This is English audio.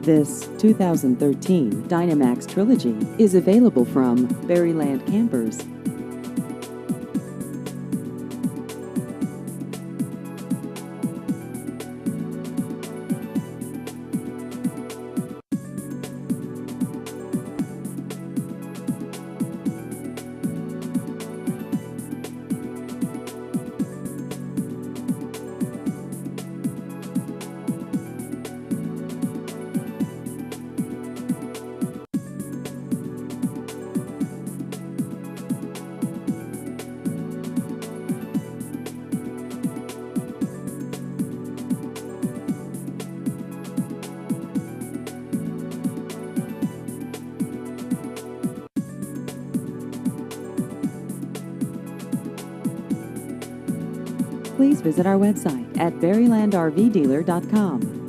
This 2013 Dynamax Trilogy is available from Berryland Campers. Please visit our website at berrylandrvdealer.com.